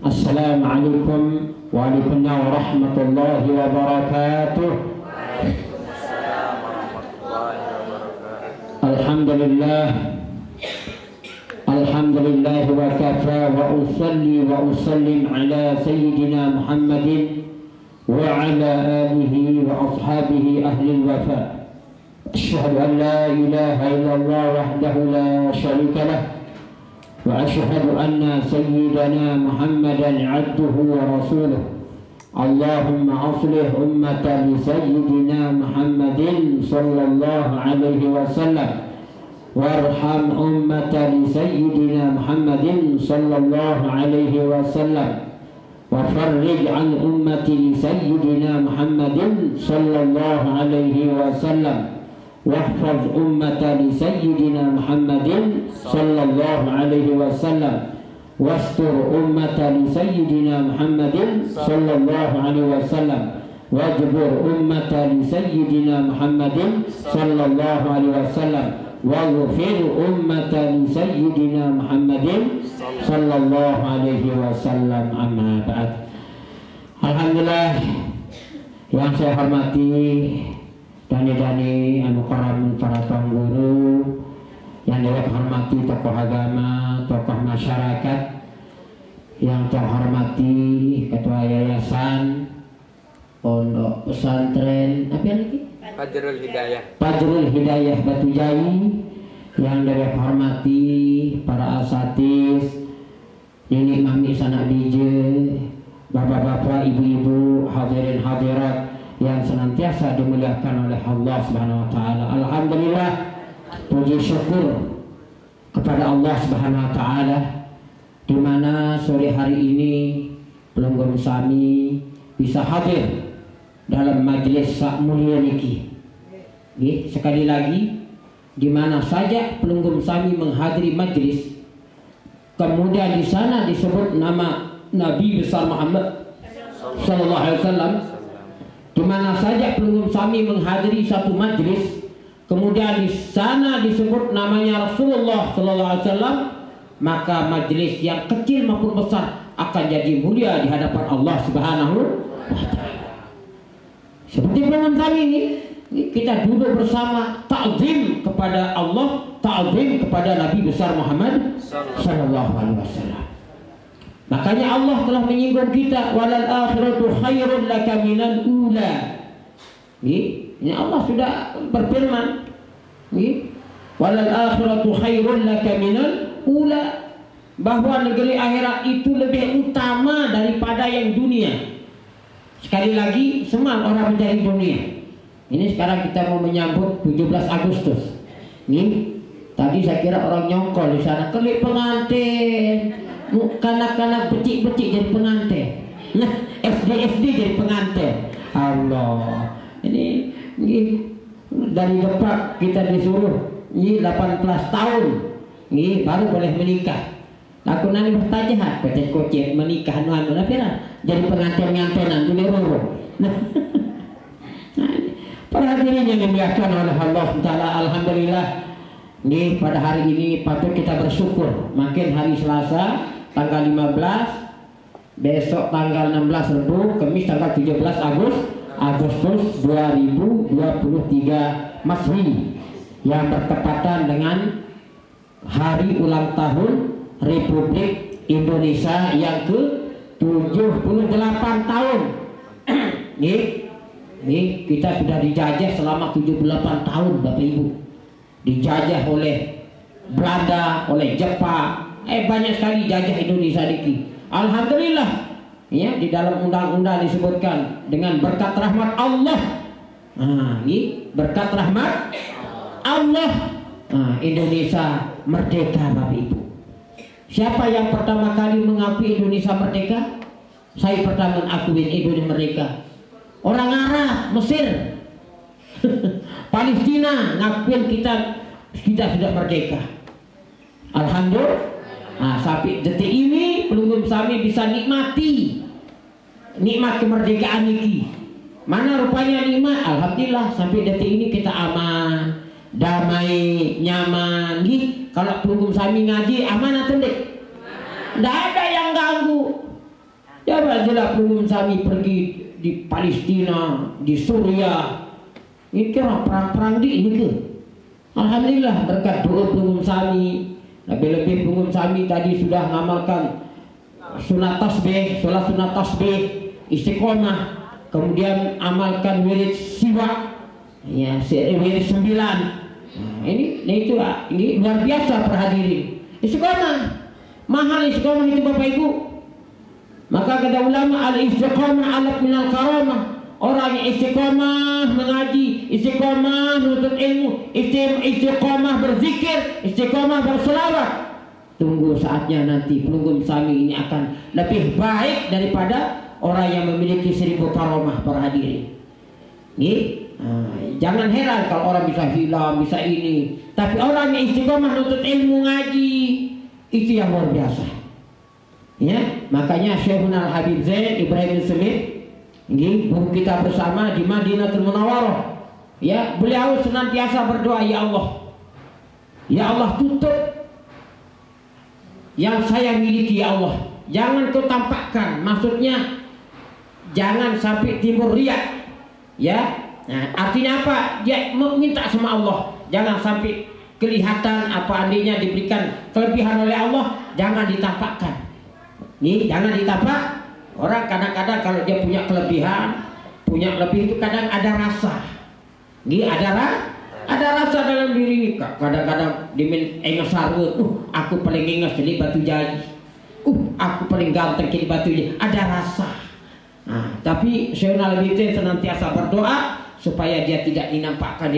Assalamualaikum warahmatullahi wabarakatuh. Alhamdulillah, alhamdulillah wa kafa wa usalli wa usallim ala sayyidina Muhammadin wa ala alihi wa ashabihi ahli al-wafa. Asyhadu an la ilaha illallah wahdahu la syarika lah wa asyhadu anna sayyidana Muhammadan abduhu wa rasuluh. Allahumma aslih ummata li sayyidina Muhammadin sallallahu alaihi wasallam warham ummata li sayyidina Muhammadin sallallahu alaihi wasallam wa farrij an ummati li sayyidina Muhammadin sallallahu alaihi wasallam wahfaz ummata li sayyidina Muhammadin sallallahu alaihi wasallam wastur ummata li sayyidina Muhammadin sallallahu alaihi wasallam wajbur ummata li sayyidina Muhammadin sallallahu alaihi wasallam waghfir ummata li sayyidina Muhammadin sallallahu alaihi wasallam. Amma ba'd. Alhamdulillah, yang saya hormati dani-dani anu karam para pengguru, yang dihormati tokoh agama, tokoh masyarakat, yang terhormati ketua yayasan pondok pesantren apa lagi? Fajrul Hidayah. Fajrul Hidayah Batu Jai, yang dihormati para asatis, nenek mami sanak DJ, bapak-bapak, ibu-ibu, hadirin hadirat yang senantiasa dimuliakan oleh Allah Subhanahu wa taala. Alhamdulillah, puji syukur kepada Allah Subhanahu wa taala di mana sore hari ini pelunggung sami bisa hadir dalam majelis sak mulia niki. Sekali lagi, di mana saja pelunggung sami menghadiri majelis, kemudian di sana disebut nama Nabi besar Muhammad sallallahu alaihi wasallam, di mana saja pelunggung sami menghadiri satu majelis, kemudian di sana disebut namanya Rasulullah sallallahu alaihi wasallam, maka majelis yang kecil maupun besar akan jadi mulia di hadapan Allah Subhanahu wa taala. Seperti pelunggung kami ini, kita duduk bersama ta'zim kepada Allah, ta'zim kepada Nabi besar Muhammad sallallahu alaihi wasallam. Makanya Allah telah menyinggung kita, walal akhiratu khairun laka minal ula. Ini Allah sudah berfirman, walal akhiratu khairun laka minal ula, bahwa negeri akhirat itu lebih utama daripada yang dunia. Sekali lagi, semua orang mencari dunia. Ini sekarang kita mau menyambut 17 Agustus. Ini tadi saya kira orang nyongkol di sana, kelik pengantin, kanak-kanak becik-becik jadi pengantin, nah SD jadi pengantin. Allah, ini dari depan kita disuruh ini 18 tahun ini baru boleh menikah. Aku nanti bertanya, kocek menikah anu tapi jadi pengantin-ngantenan dunia roro. Nah, para hadirin yang dimuliakan oleh Allah Taala, alhamdulillah, ini pada hari ini patut kita bersyukur. Makin hari Selasa tanggal 15, besok tanggal 16 Rebu, Kamis tanggal 17 Agustus 2023 Masehi, yang bertepatan dengan hari ulang tahun Republik Indonesia yang ke-78 tahun. Nih kita sudah dijajah selama 78 tahun, Bapak Ibu. Dijajah oleh Belanda, oleh Jepang, banyak sekali jajah Indonesia niki. Alhamdulillah, ya, di dalam undang-undang disebutkan dengan berkat rahmat Allah. Ini berkat rahmat Allah, Indonesia merdeka, Bapak Ibu. Siapa yang pertama kali mengakui Indonesia merdeka? Saya pertama mengakuin Indonesia merdeka. Orang Arab, Mesir, Palestina ngakuin kita sudah merdeka. Alhamdulillah. Sampai detik ini pelunggung sami bisa nikmati nikmat kemerdekaan niki. Mana rupanya nikmat? Alhamdulillah, sampai detik ini kita aman, damai, nyaman. Kalau pelunggung sami ngaji aman atau tidak? Tidak ada yang ganggu. Jangan jelas pelungum sami pergi di Palestina, di Suriah. Ini kira perang-perang di ini ke. Alhamdulillah berkat doa pelungum sami. Lebih-lebih pelungum sami tadi sudah mengamalkan sunat tasbih, sholat sunat tasbih, istiqomah. Kemudian amalkan wirid siwak, ya wirid 9. Ini luar biasa para hadirin. Istiqomah, mahal istiqomah itu Bapak Ibu. Maka kata ulama al-istiqomah alat minal karamah. Orang yang istiqomah mengaji, istiqomah menuntut ilmu, istiqomah berzikir, istiqomah berselawat. Tunggu saatnya nanti pelungum sami ini akan lebih baik daripada orang yang memiliki 1000 karamah para hadirin. Jangan heran kalau orang bisa hilang, bisa ini. Tapi orang yang istiqomah menuntut ilmu ngaji, itu yang luar biasa. Ya, makanya Syekhul Habib Zain Ibrahim Smith, guru kita bersama di Madinatul Munawwarah, ya, beliau senantiasa berdoa, ya Allah tutup yang saya miliki, ya Allah, jangan kau tampakkan, maksudnya jangan sampai timbul riya, ya. Nah, artinya apa? Dia meminta sama Allah, jangan sampai kelihatan apa andainya diberikan kelebihan oleh Allah, jangan ditampakkan. Nih, jangan ditampak. Orang kadang-kadang kalau dia punya kelebihan, punya lebih itu kadang ada rasa. Nih, ada rasa dalam diri. Kadang-kadang dimin enges sarwe, aku paling enges jadi batu jali. Aku paling ganteng jadi batu jali. Ada rasa. Nah, tapi Syekhul Habib senantiasa berdoa supaya dia tidak dinampakkan,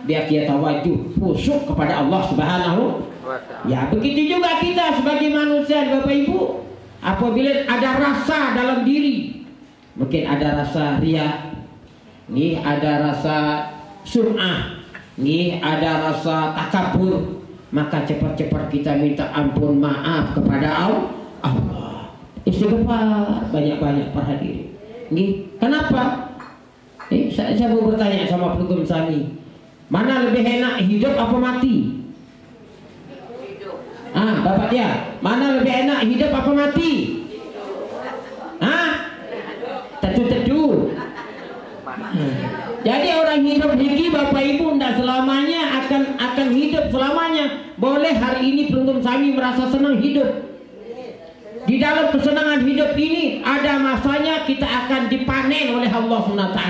biar dia tawajuh khusyuk kepada Allah Subhanahu wa Ta'ala. Ya, begitu juga kita sebagai manusia, Bapak Ibu. Apabila ada rasa dalam diri, mungkin ada rasa riya, nih ada rasa sum'ah, nih ada rasa takabur, maka cepat-cepat kita minta ampun, maaf kepada Allah. Istighfar banyak-banyak para hadirin. Nih, kenapa? Saya mau bertanya sama pelungum sami, mana lebih enak, hidup apa mati? Bapak dia, mana lebih enak, hidup apa mati? Teduh. Jadi orang hidup lagi Bapak Ibu tidak selamanya akan hidup selamanya. Boleh hari ini pelungum sami merasa senang hidup. Di dalam kesenangan hidup ini ada masanya kita akan dipanen oleh Allah SWT.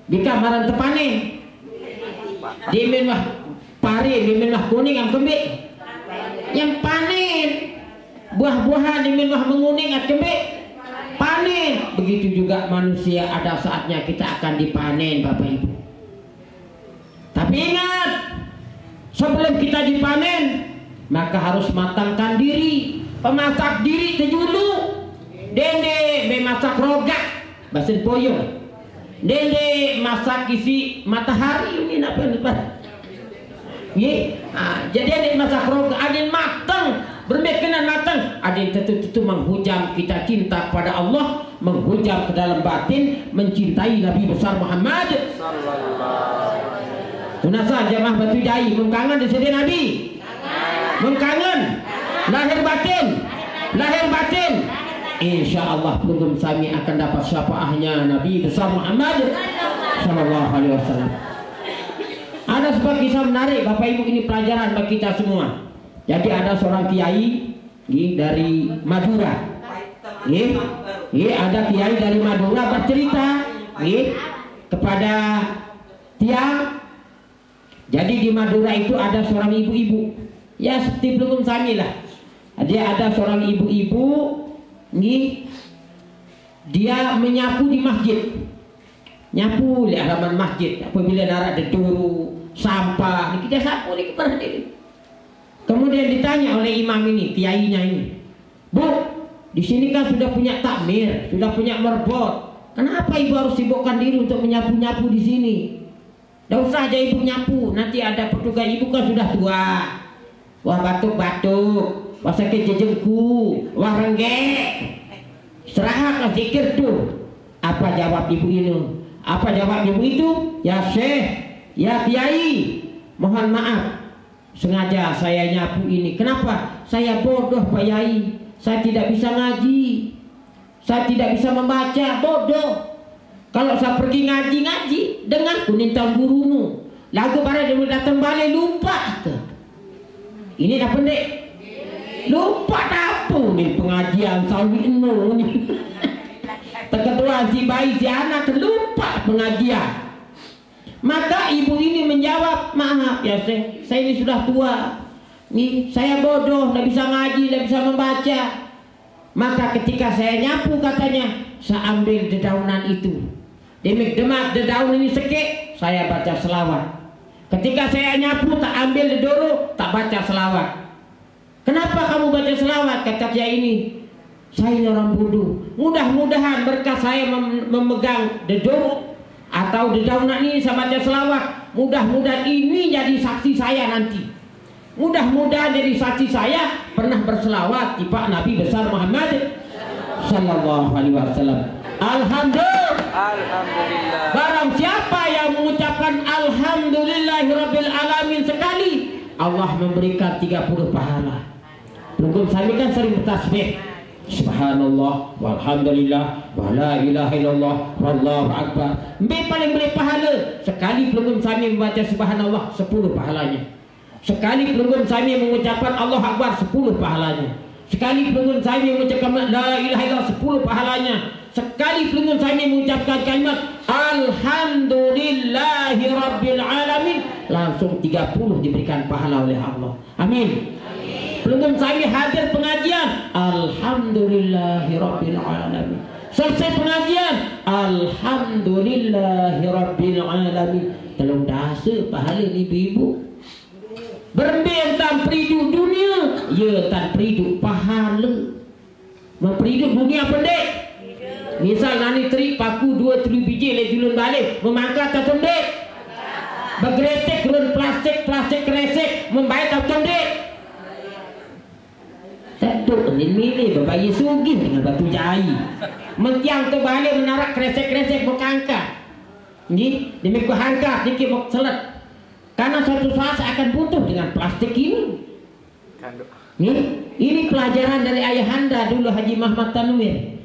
Jika marah terpanen, diminwah pari, diminwah kuning, yang kembik. Yang panen buah-buahan diminwah menguning, yang kembik panen. Begitu juga manusia ada saatnya kita akan dipanen Bapak Ibu. Tapi ingat, sebelum kita dipanen maka harus matangkan diri. Pemasak diri dulu. Dende memasak rogak basin poyong. Dende masak isi matahari ini apa nih Pak? Jadi ada masak rogak, ada yang matang, bermekenan matang, ada yang tentu menghujam kita cinta pada Allah, menghujam ke dalam batin, mencintai Nabi besar Muhammad. Tunasa jamaah Batu Jai, mengkangen di sini Nabi, mengkangen, lahir batin. Insya Allah pelungum sami akan dapat syafaatnya Nabi besar Muhammad Sallallahu Alaihi Wasallam. Ada sebuah kisah menarik Bapak Ibu, ini pelajaran bagi kita semua. Jadi ada seorang kiai dari Madura. Ada kiai dari Madura bercerita kepada tiang. Jadi di Madura itu ada seorang ibu-ibu, ya seperti pelungum sami lah. Dia ada seorang ibu-ibu, dia menyapu di masjid, nyapu di halaman masjid. Apabila narak deduru, sampah, kita sapu nih kepada. Kemudian ditanya oleh imam ini, kiainya ini, Bu, di sini kan sudah punya takmir, sudah punya merbot. Kenapa ibu harus sibukkan diri untuk menyapu-nyapu di sini? Tidak usah aja ibu nyapu, nanti ada petugas, ibu kan sudah tua. Wah batuk-batuk, wah sakit jejengku, wah renggek. Istirahat, zikir tuh. Apa jawab ibu ini? Apa jawab ibu itu? Ya Syekh, ya Kiai, mohon maaf, sengaja saya nyapu ini. Kenapa? Saya bodoh Pak Yai. saya tidak bisa ngaji, saya tidak bisa membaca, bodoh. Kalau saya pergi ngaji, dengar kunintang gurumu. Lagu para dia datang balik lupa. Ini dah pendek. Lupa apa ni pengajian sawi eno ni. Terketua si bayi si anak lupa pengajian. Maka ibu ini menjawab, maaf ya saya ini sudah tua. Nih saya bodoh, tidak bisa ngaji, tidak bisa membaca. Maka ketika saya nyapu katanya, saya ambil dedaunan itu. Demik demak dedaunan ini sekek, saya baca selawat. Ketika saya nyapu tak ambil dedoro, tak baca selawat. Kenapa kamu baca selawat? Kata dia ini, saya ini orang bodoh. Mudah-mudahan berkah saya memegang dedoro atau dedaunan ini saya baca selawat. Mudah-mudahan ini jadi saksi saya nanti. Mudah-mudahan jadi saksi saya pernah berselawat di Pak Nabi besar Muhammad sallallahu alaihi wasallam. Alhamdulillah. Barang siapa yang mengucapkan alhamdulillahirabbil alamin sekali, Allah memberikan 30 pahala. Belum saya kan sering bertasbih. Subhanallah walhamdulillah wa la ilaha illallah wallahu akbar. Paling beri pahala. Sekali pelunggung saya membaca subhanallah 10 pahalanya. Sekali pelunggung saya mengucapkan Allah akbar 10 pahalanya. Sekali pelunggung saya mengucapkan la ilaha illallah 10 pahalanya. Sekali pelunggung saya mengucapkan kalimat alhamdulillahi rabbil alamin, langsung 30 diberikan pahala oleh Allah. Amin. Pelunggung saya hadir pengajian, alhamdulillahi rabbil alamin. Selesai pengajian, alhamdulillahi rabbil alamin. Telung dasa pahala ni ibu. Berembir tan peridu dunia, ya tan peridu pahala. Memperidu dunia pendek. Misal nani terik paku 2-3 biji le julun balik, memangkat tak pendek. Bergeretek run plastik kresek, membaik tak pendek. Tentu ini berbayi sugih dengan batu jai. Mentiang terbalik menarak kresek berkangkar. Ini demi ku hangkat dikit mau selet. Karena suatu saat akan butuh dengan plastik ini. Ini pelajaran dari ayahanda dulu Haji Muhammad Tanwir.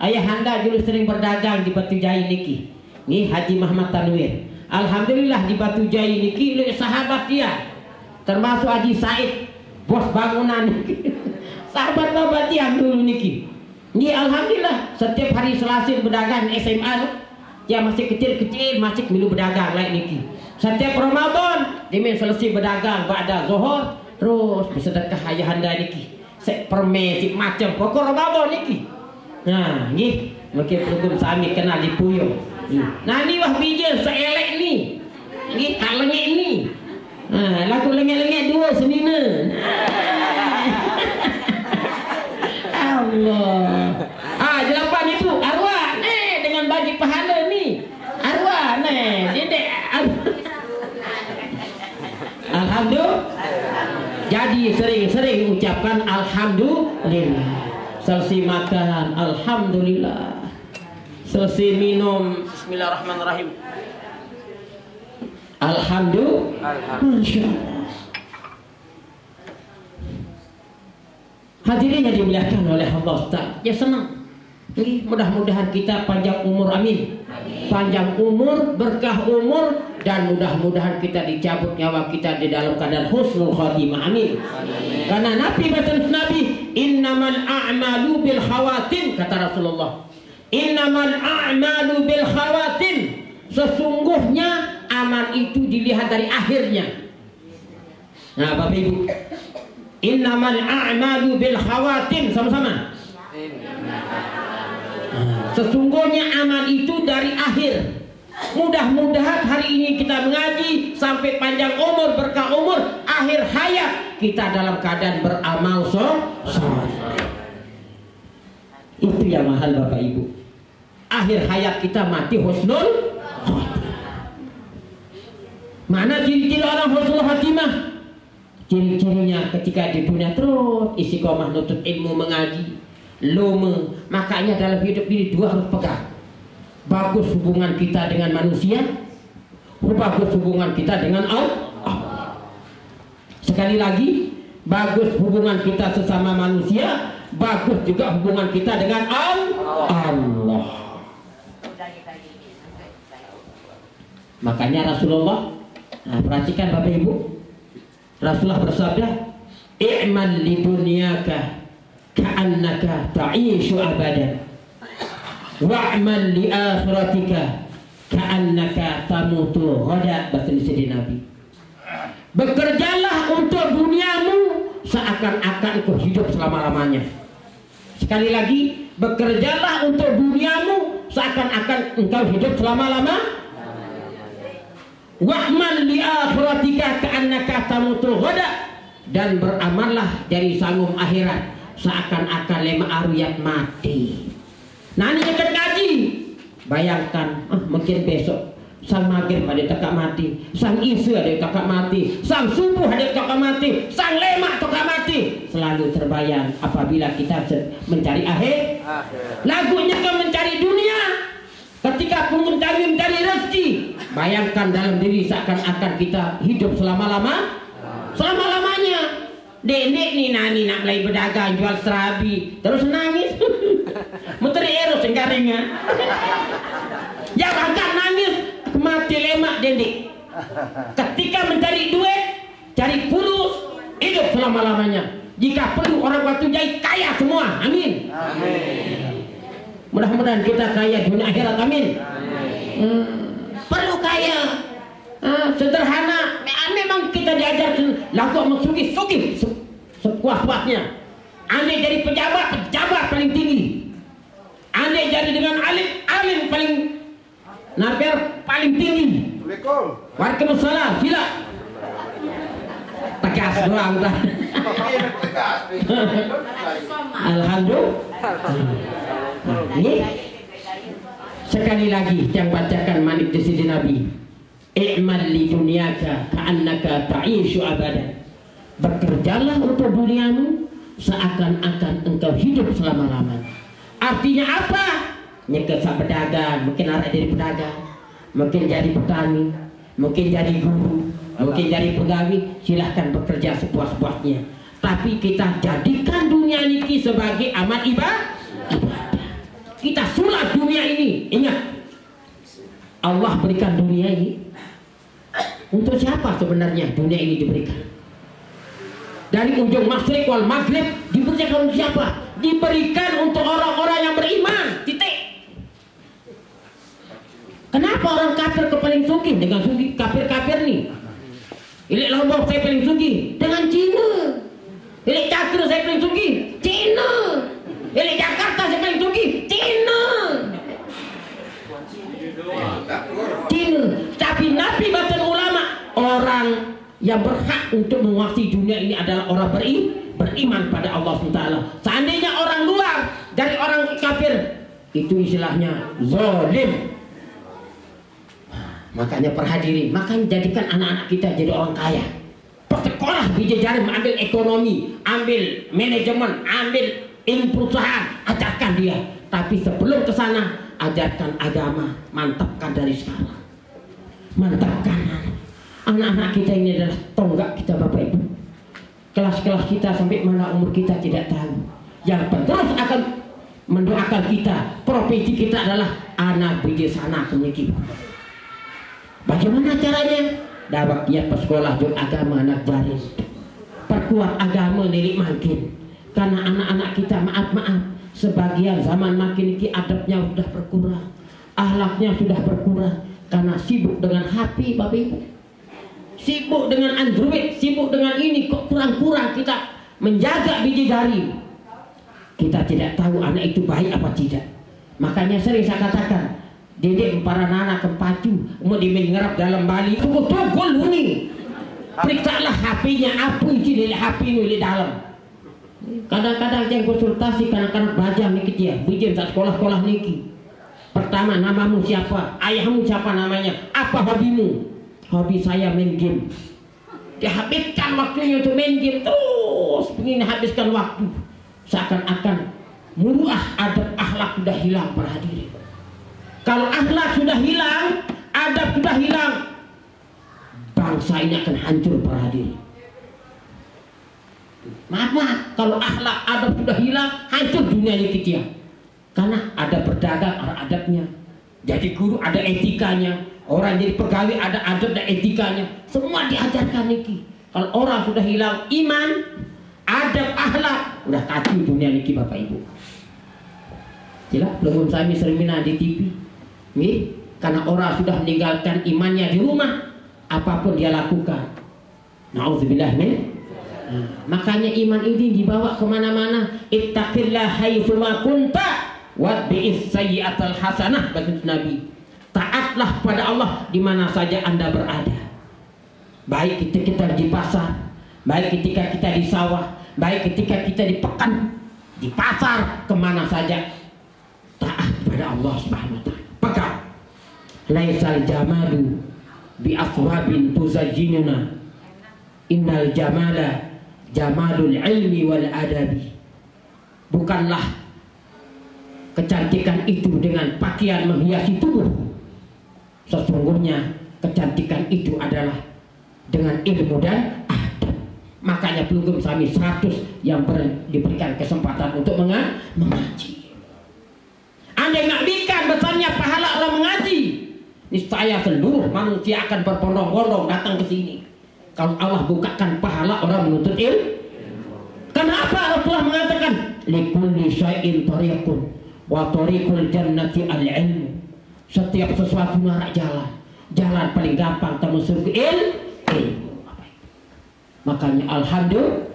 Ayahanda dulu sering berdagang di Batu Jai niki. Nih Haji Muhammad Tanwir. Alhamdulillah di Batu Jai niki sahabat dia. Termasuk Haji Said, bos bangunan niki. Sahabat dia dulu niki. Ini alhamdulillah setiap hari Selasa berdagang di SMA. Dia masih kecil-kecil masih milu berdagang like niki. Setiap Ramadan dia selesai berdagang pada Zuhur terus bersedekah ayahanda niki. Sek permen sik macam pokok Ramadan niki. Nah, ni mungkin pelunggung sami kenal di Puyo. Nah, ni wah bijil seelek ni. Ni tak lengek ni. Nah, laku lengek-lengek dua senina. Allah. Jelapan itu arwah dengan bagi pahala ni. Arwah dedek. Alhamdulillah. Jadi sering-sering ucapkan alhamdulillah. Selesai makan, alhamdulillah. Selesai minum, bismillahirrahmanirrahim, alhamdulillah. Masya Allah. Hadirin yang dimuliakan oleh Allah Ustaz, ya senang. Mudah-mudahan kita panjang umur, amin. Panjang umur, berkah umur, dan mudah-mudahan kita dicabut nyawa kita di dalam keadaan husnul khatimah, amin. Karena Nabi innamal a'malu bil khawatim, kata Rasulullah. Innamal a'malu bil khawatim. Sesungguhnya amal itu dilihat dari akhirnya. Nah, Bapak Ibu, innamal a'malu bil khawatim, sama-sama. Sesungguhnya amal itu dari akhir. Mudah-mudahan hari ini kita mengaji sampai panjang umur, berkah umur, akhir hayat kita dalam keadaan beramal soleh. Itu yang mahal Bapak Ibu. Akhir hayat kita mati husnul khatimah. Mana ciri-ciri orang husnul khatimah? Ciri-cirinya ketika di dunia terus istiqomah nutut ilmu, mengaji, lome. Makanya dalam hidup ini dua harus pegang. Bagus hubungan kita dengan manusia, bagus hubungan kita dengan Allah. Sekali lagi, bagus hubungan kita sesama manusia, bagus juga hubungan kita dengan Allah. Makanya Rasulullah, perhatikan Bapak Ibu, Rasulullah bersabda, i'mal li dunyaka ka'annaka ta'ishu abadan wa'mal li akhiratika ka'annaka tamutu ghada. Bahasa Indonesia Nabi, bekerjalah untuk duniamu seakan-akan engkau hidup selama-lamanya. Sekali lagi, bekerjalah untuk duniamu seakan-akan engkau hidup selama-lama. Wa'mal li akhiratika ka'annaka tamutu ghada, dan beramallah dari sangum akhirat seakan-akan lema aruyat mati. Nah, ini dekat ngaji. Bayangkan, mungkin besok sang maghrib ada kakak mati, sang isya ada kakak mati, sang subuh ada kakak mati, sang lemak kakak mati. Selalu terbayang apabila kita mencari akhir. Lagunya kan mencari dunia. Ketika pun mencari rezeki, bayangkan dalam diri seakan-akan kita hidup selama-lamanya. Dek nih nani nak mulai berdagang jual serabi, terus nangis. Menteri eros enggaringan. Ya bahkan nangis mati lemak dendek. Ketika mencari duit, cari fulus, hidup selama-lamanya. Jika perlu orang waktu jadi kaya semua. Amin. Amin. Mudah-mudahan kita kaya dunia akhirat. Amin. Perlu kaya. Sederhana. Memang kita diajarkan lagu mensugi sekuat-kuatnya. Andai jadi pejabat paling tinggi. Andai jadi dengan alim paling naper paling tinggi. Waalaikumsalam. Sila. Tegas doang dah. Alhamdulillah. Ini sekali lagi yang bacakan manik di sini Nabi. I'mal li dunyaka ka'annaka ta'ishu abadan. Bekerjalah untuk duniamu seakan-akan engkau hidup selama-lamanya. Artinya apa? Nyekesa berdagang, mungkin arah jadi pedagang, mungkin jadi petani, mungkin jadi guru, mungkin jadi pegawai. Silahkan bekerja sepuas-puasnya. Tapi kita jadikan dunia ini sebagai amal ibadah. Kita sulap dunia ini. Ingat, Allah berikan dunia ini untuk siapa sebenarnya dunia ini diberikan? Dari ujung masyriq wal maghrib diberikan untuk siapa? Diberikan untuk orang-orang yang beriman. Titik. Kenapa orang kafir paling sugih dengan sugih kafir-kafir nih? Ilik Lombok saya paling sugih dengan Cina. Ilik Cakra saya paling sugih Cina. Ilik Jakarta saya paling sugih Cina. Cina. Tapi Nabi bahkan ulama, orang yang berhak untuk menguasai dunia ini adalah orang beriman pada Allah SWT. Seandainya orang luar dari orang kafir, itu istilahnya zalim. Makanya perhadirin, makanya jadikan anak-anak kita jadi orang kaya. Persekolah bijajari mengambil ekonomi, ambil manajemen, ambil ilmu perusahaan, ajarkan dia. Tapi sebelum ke sana, ajarkan agama, mantapkan dari sekarang. Mantapkan anak-anak kita ini adalah tonggak kita Bapak Ibu. Kelas-kelas kita sampai mana umur kita tidak tahu. Yang terus akan mendoakan kita, profesi kita adalah anak bijasana kemudian. Bagaimana caranya? Dawak dia persekolah jur agama anak jarin. Perkuat agama nilik makin. Karena anak-anak kita maaf sebagian zaman makin ini adabnya sudah berkurang, akhlaknya sudah berkurang karena sibuk dengan HP Bapak Ibu. Sibuk dengan Android, sibuk dengan ini, kok kurang-kurang kita menjaga bidadari. Kita tidak tahu anak itu baik apa tidak. Makanya sering saya katakan, dedek para anak kempacu mau dimengerap dalam Bali tunggu luni. Periksalah HP-nya, apa isi dari HP ini di dalam. Kadang-kadang yang konsultasi kadang-kadang belajar niki dia, bikin saat sekolah-sekolah niki. Pertama, namamu siapa? Ayahmu siapa namanya? Apa hobimu? Hobi saya main game. Dihabiskan waktunya untuk main game terus, ingin habiskan waktu. Seakan-akan muruah adab akhlak sudah hilang para hadirin. Kalau akhlak sudah hilang, adab sudah hilang, bangsa ini akan hancur para hadirin. Maaf, kalau akhlak adab sudah hilang, hancur dunia ini kita. Karena ada berdagang, ada adabnya. Jadi guru ada etikanya. Orang jadi pegawai ada adab dan etikanya. Semua diajarkan niki. Kalau orang sudah hilang iman, adab, akhlak, udah kacau dunia niki Bapak Ibu. Jelas, belum saya sering di TV. Nih, karena orang sudah meninggalkan imannya di rumah, apapun dia lakukan. Nauzubillah min. Makanya iman ini dibawa kemana-mana. Ittaqillah haitsu ma kunta watbi'is sayyi'atal hasanah, kata Nabi. Taatlah pada Allah di mana saja Anda berada. Baik ketika kita di pasar, baik ketika kita di sawah, baik ketika kita di pekan, di pasar, kemana saja taat pada Allah Subhanahu wa taala. Pegang. Laisal jamalu bi afwabin tuzajjinuna. Innal jamala jamalul ilmi wal adabi. Bukanlah kecantikan itu dengan pakaian menghiasi tubuh. Sesungguhnya kecantikan itu adalah dengan ilmu dan adab. Makanya pelungkum kami 100 yang diberikan kesempatan untuk mengaji. Anda nafikan besarnya pahala orang mengaji, niscaya seluruh manusia akan berbondong-bondong datang ke sini. Kalau Allah bukakan pahala orang menuntut ilmu. Kenapa Rasulullah mengatakan likulli syai'in tariqun wa tariqul jannati al-ilmu. Setiap sesuatu arah jalan. Jalan paling gampang termasuk ilmu. Makanya alhamdulillah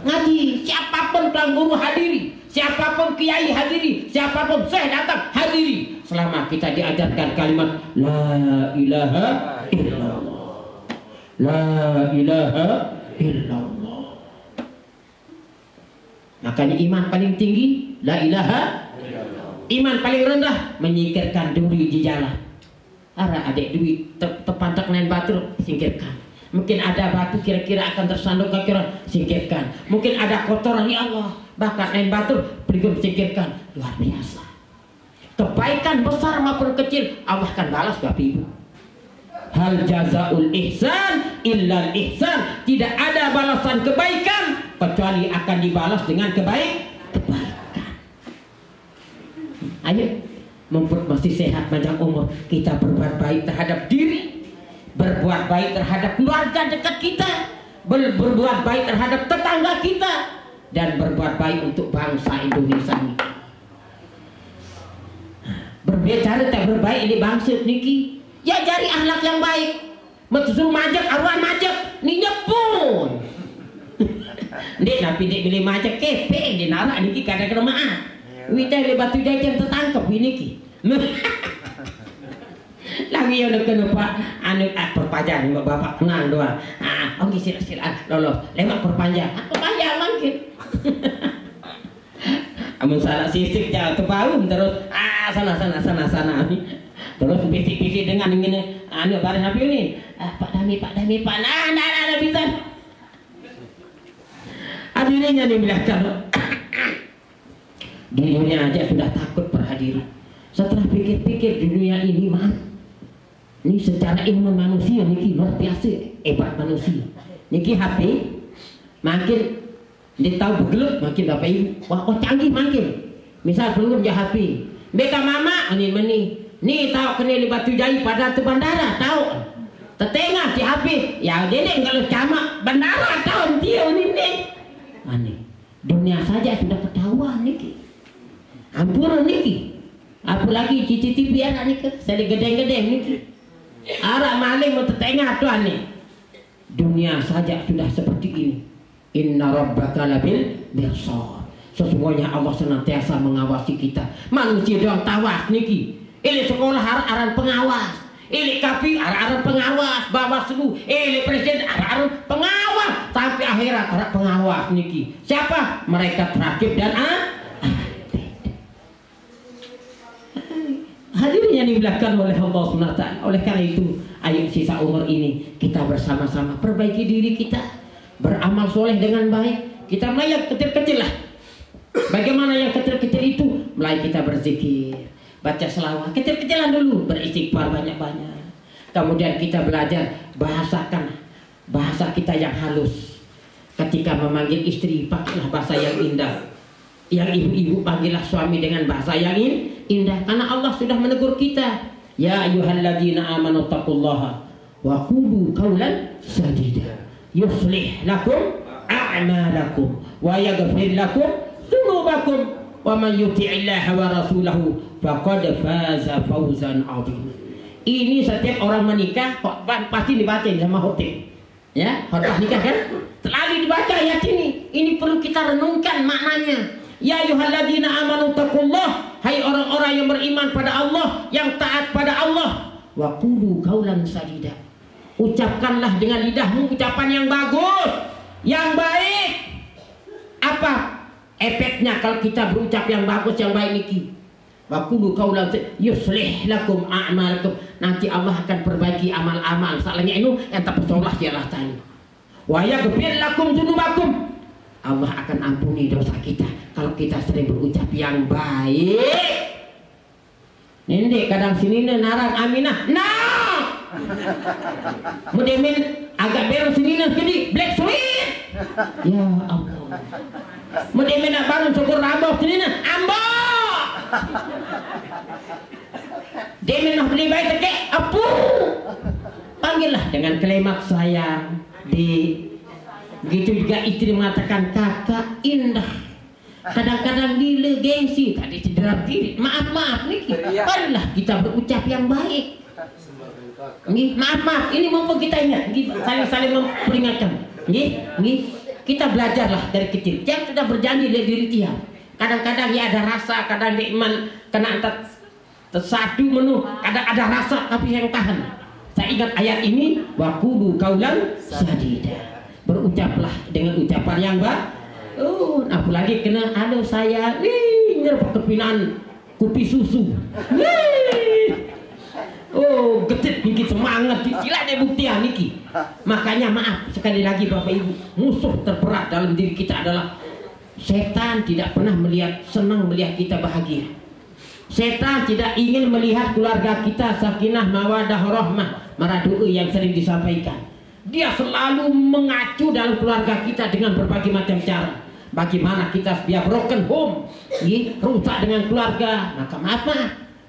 ngaji, siapapun tuan guru hadiri, siapapun kiai hadiri, siapapun syekh datang hadiri, selama kita diajarkan kalimat la ilaha illallah. La ilaha illallah. Makanya iman paling tinggi la ilaha illallah. Iman paling rendah menyingkirkan duri di jalan. Ara adik duit terpantak naik batu, singkirkan. Mungkin ada batu kira-kira akan tersandung kaki orang, singkirkan. Mungkin ada kotoran, ya Allah, bahkan naik batu pergi singkirkan. Luar biasa. Kebaikan besar maupun kecil Allah akan balas Bapak Ibu. Hal jazaul ihsan illal ihsan. Tidak ada balasan kebaikan kecuali akan dibalas dengan kebaikan. Ayo, mumpung masih sehat panjang umur, kita berbuat baik terhadap diri, berbuat baik terhadap keluarga dekat kita, berbuat baik terhadap tetangga kita, dan berbuat baik untuk bangsa Indonesia ini. Berbicara tak berbaik ini bangsa niki. Ya cari akhlak yang baik. Betul majak, arwah majak, ni nyepun. Dek napi dek beli majak kepe, di narak niki kada kelemahan. Wita le batu jajan tertangkap ini ki. Lagi yang nak kena pak anu perpanjang ni bapak tenang doang. Okey sila lolos. Lemak perpanjang. Perpanjang mungkin. Amun salah sisik jangan terbaum terus sana. Terus bisik-bisik dengan ini anu barang apa ini? Pak Dami. Nah bisa. Hadirinnya dibilangkan. Di dunia aja sudah takut berhadiri. Setelah pikir-pikir dunia ini maaf. Ini secara ilmu manusia niki luar biasa hebat manusia. Niki HP makin dia tahu begelut makin Bapak Ibu. Wah canggih makin. Misal belum jah HP. Beka mama ni tahu kena di Batu Jai pada tu bandara tahu. Tetengah si HP. Ya dia kalau camak bandara tahu dia ni. Aneh. Dunia saja sudah ketahuan niki. Ampun niki. Apalagi CCTV anak niki. Saya gedeng-gedeng niki. Arah maling mau tetengah tu aneh. Dunia saja sudah seperti ini. Inna rabbaka labil mirsad. Sesungguhnya Allah senantiasa mengawasi kita. Manusia doang tawas niki. Ini sekolah aran pengawas. Ini kapi aran pengawas. Bawaslu, ini presiden aran pengawas. Sampai akhirat aran pengawas niki. Siapa? Mereka terakib dan hadirin yang dimuliakan oleh Allah SWT. Oleh karena itu, ayo sisa umur ini kita bersama-sama perbaiki diri kita, beramal soleh dengan baik. Kita mulai yang kecil-kecil lah. Bagaimana yang kecil-kecil itu? Mulai kita berzikir, baca selawat, kecil-kecilan dulu, beristighfar banyak-banyak. Kemudian kita belajar bahasakan bahasa kita yang halus. ketika memanggil istri pakailah bahasa yang indah. Yang ibu-ibu panggillah suami dengan bahasa yang indah, karena Allah sudah menegur kita. Ya ayyuhalladzina amanu taqullaha wa qulu qawlan sadida yuslih lakum a'malakum wa yaghfir lakum dzunubakum wa man yuti'illaha wa rasulahu faqad faza fawzan 'azima. Ini setiap orang menikah pasti dibacain sama khotib. Ya, khotbah nikah kan? Selalu dibaca ayat ini. Ini perlu kita renungkan maknanya. Ya ayyuhalladzina amanu taqullah, hai orang-orang yang beriman pada Allah, yang taat pada Allah. Wa qulu qaulan sadida. Ucapkanlah dengan lidahmu ucapan yang bagus, yang baik. Apa efeknya kalau kita berucap yang bagus, yang baik niki? Wa qulu qaulan yuslih lakum a'malakum. Nanti Allah akan perbaiki amal-amal. Salahnya itu yang terpesolah dialah tani. Wa yaghfir lakum dzunubakum. Allah akan ampuni dosa kita kalau kita sering berucap yang baik. Nende kadang sini naran Aminah. Nah, mudemin agak beres sini jadi black sweet. Ya Allah. Mudemin nak bangun syukur rambut sini ambo. Demin nak beli baik tekek apu. Panggillah dengan kalimat sayang di. Begitu juga istri mengatakan kakak indah. Kadang-kadang dile gengsi tadi cedera kiri. Maaf nih. Marilah kita berucap yang baik. Maaf. Ini mumpung kita ingat. Saling memperingatkan. Kita belajarlah dari kecil. Jangan sudah berjanji dari diri dia. Kadang-kadang ya ada rasa, kadang dia iman kena tersatu menu. Kadang ada rasa tapi yang tahan. Saya ingat ayat ini. Wa qulu qaulan sadida. Berucaplah dengan ucapan yang baik. Apalagi kena aduh saya nyerap kepinaan kopi susu. Getit dikit semangat sila deh bukti niki. Makanya maaf sekali lagi Bapak Ibu, musuh terberat dalam diri kita adalah setan. Tidak pernah senang melihat kita bahagia. Setan tidak ingin melihat keluarga kita sakinah mawadah rahmah maradu'u yang sering disampaikan. Dia selalu mengacu dalam keluarga kita dengan berbagai macam cara. Bagaimana kita biar broken home, rusak dengan keluarga. Maka maaf,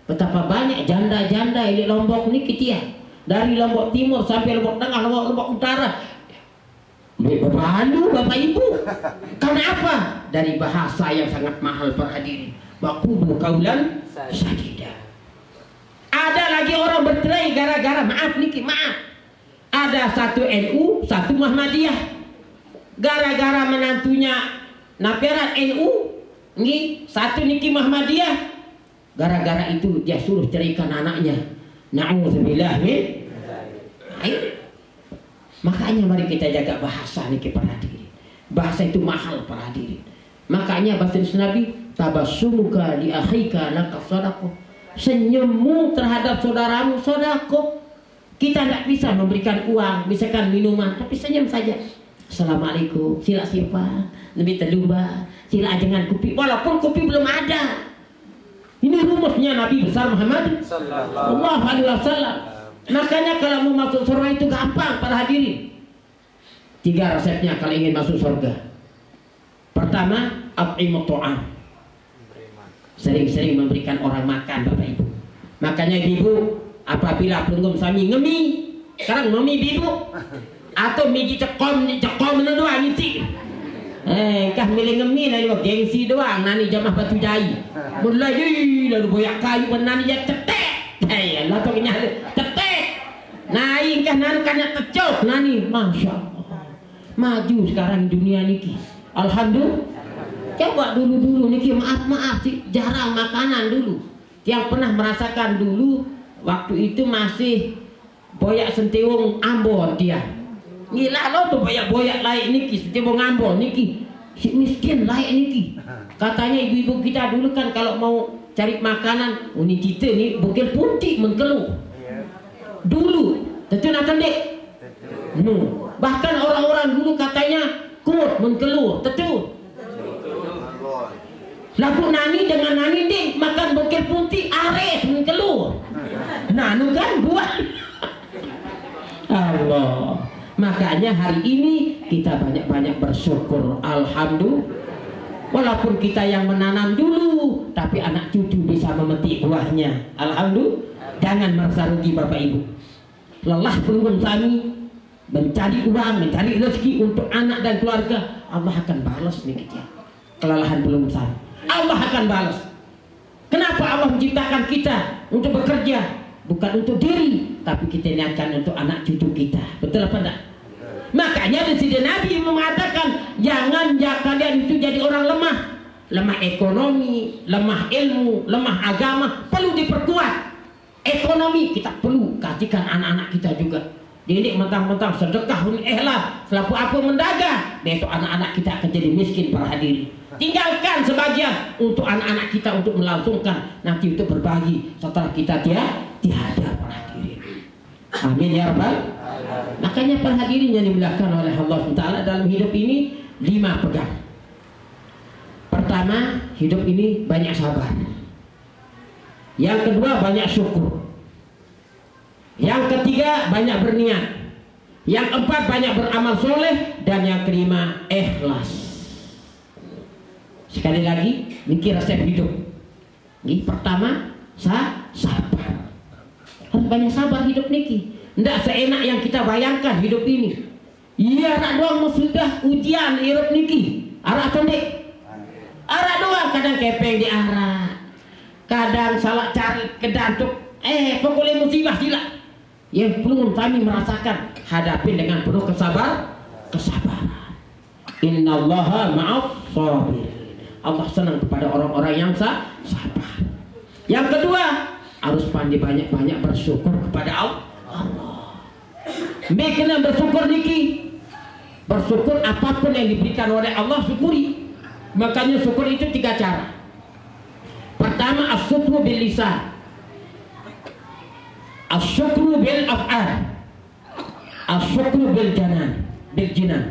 betapa banyak janda-janda di Lombok ini kita. Dari Lombok Timur sampai Lombok Tengah, Lombok Utara. Berlalu Bapak Ibu. Karena apa? Dari bahasa yang sangat mahal para hadirin. Waqulu qaulan sadida. Ada lagi orang bercerai gara-gara maaf. Ada satu NU, satu Muhammadiyah. Gara-gara menantunya naperat NU, satu niki Muhammadiyah. Gara-gara itu dia suruh ceraikan anaknya. Na'udzubillah min. Makanya mari kita jaga bahasa niki para hadirin. Bahasa itu mahal para hadirin. Makanya bahasa Nabi, tabassumuka li akhika laka shadaqah. Senyummu terhadap saudaramu sedekah. Kita tidak bisa memberikan uang, misalkan minuman, tapi senyum saja. Assalamualaikum, sila simpan, lebih terlumba, sila dengan kopi, walaupun kopi belum ada. Ini rumusnya Nabi besar Muhammad Sallallahu Alaihi Wasallam. Makanya kalau mau masuk surga itu gampang para hadirin. 3 resepnya kalau ingin masuk surga. Pertama, at'imut ta'am. Sering-sering memberikan orang makan Bapak Ibu. Makanya ibu apabila pelunggum sami ngemi, sekarang ngemi bibu atau migi cekom doang itu. Kah milih ngemi nani gengsi doang nani jamah batu jai. Mulai lalu boyak kayu nani ya cetek. Lalu toknya cetek. Naik kah nani kanya tecok nani, masya Allah. Maju sekarang dunia niki. Alhamdulillah. Coba dulu niki maaf sih jarang makanan dulu. Yang pernah merasakan dulu waktu itu masih boyak sentiwong Ambon dia. Gila lo tuh boyak layak niki sentiwong Ambon niki. Si miskin layak niki. Katanya ibu-ibu kita dulu kan kalau mau cari makanan, ini kita nih bukil putih mengkeluh. Dulu, tentu nak dek. Bahkan orang-orang dulu katanya kuat mengkeluh, tentu. Lagu nani dengan nani ding makan bukil putih ares mengkeluh. Nanu kan buat Allah. Makanya hari ini kita banyak-banyak bersyukur. Alhamdulillah. Walaupun kita yang menanam dulu, tapi anak cucu bisa memetik buahnya. Alhamdulillah. Jangan merasa rugi Bapak Ibu. Lelah pelunggun kami mencari uang, mencari rezeki untuk anak dan keluarga, Allah akan balas nih kita. Kelelahan belum kami, Allah akan balas. Kenapa Allah menciptakan kita untuk bekerja? Bukan untuk diri, tapi kita niatkan untuk anak cucu kita. Betul apa enggak? Makanya Presiden Nabi mengatakan, jangan kalian itu jadi orang lemah. Lemah ekonomi, lemah ilmu, lemah agama, perlu diperkuat. Ekonomi kita perlu kasihkan anak-anak kita juga. Didik mentang-mentang sedekah, ikhlas, selaku apa mendagang, besok anak-anak kita akan jadi miskin para hadirin. Tinggalkan sebagian untuk anak-anak kita untuk melangsungkan, nanti untuk berbagi setelah kita tiada para hadirin. Amin ya rabbal. Makanya para hadirin yang dimuliakan oleh Allah Taala, dalam hidup ini 5 pegang. Pertama, hidup ini banyak sabar. Yang kedua, banyak syukur. Yang ketiga, banyak berniat. Yang keempat, banyak beramal soleh. Dan yang kelima, ikhlas. Sekali lagi, mikir resep hidup. Ini pertama, sabar. Harus banyak sabar hidup niki. Tidak seenak yang kita bayangkan hidup ini. Iya, anak doang sudah ujian hidup niki. Arah pendek. Arah doang, kadang kepeng di arah. Kadang salah cari kedantuk. Pokoknya musibah sila. Yang perlu kami merasakan, hadapin dengan penuh kesabaran. Innallaha ma'as sabirin. Allah senang kepada orang-orang yang sabar. Yang kedua, harus pandai banyak-banyak bersyukur kepada Allah. Kena bersyukur niki. Bersyukur apapun yang diberikan oleh Allah, syukuri. Makanya syukur itu 3 cara. Pertama, as-syukru bil lisan, as-syukru bil af'al, as-syukru bil jinan.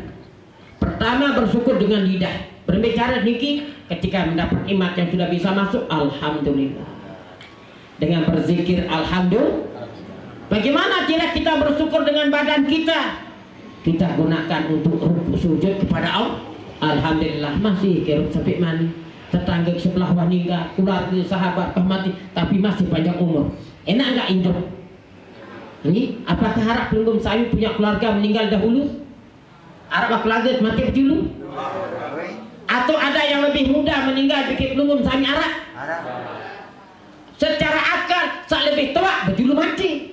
Pertama, bersyukur dengan lidah. Berbicara niki ketika mendapat nikmat yang sudah bisa masuk, alhamdulillah. Dengan berzikir alhamdulillah. Bagaimana cara kita bersyukur dengan badan kita? Kita gunakan untuk rukuk sujud kepada Allah. Alhamdulillah, masih keruk sampai mana? Tetangga sebelah meninggal, keluarga sahabat mati, tapi masih panjang umur. Enak nggak hidup? Ini apakah harap pelunggung saya punya keluarga meninggal dahulu? Harap keluarga mati dulu? Atau ada yang lebih muda meninggal bikin pelunggung saya harap? Secara akal, saya lebih tua betul mati.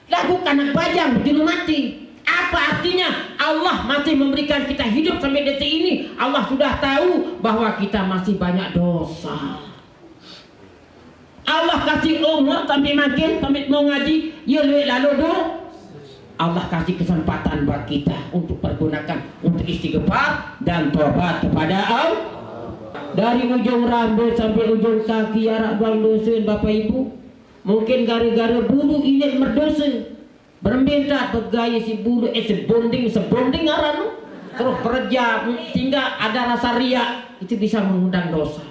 Lakukan anak bajang betul mati. Apa artinya? Allah masih memberikan kita hidup sampai detik ini. Allah sudah tahu bahwa kita masih banyak dosa. Allah kasih umur sampai makin, sampai mau ngaji, ya lalu dosa. Allah kasih kesempatan buat kita untuk pergunakan untuk istighfar dan tobat kepada Allah. Dari ujung rambut sampai ujung kaki arak buang dosa Bapak Ibu. Mungkin gara-gara bulu ini berdosa. Berminta pegaya si bulu sebonding aranu. Terus kerja sehingga ada rasa riak, itu bisa mengundang dosa.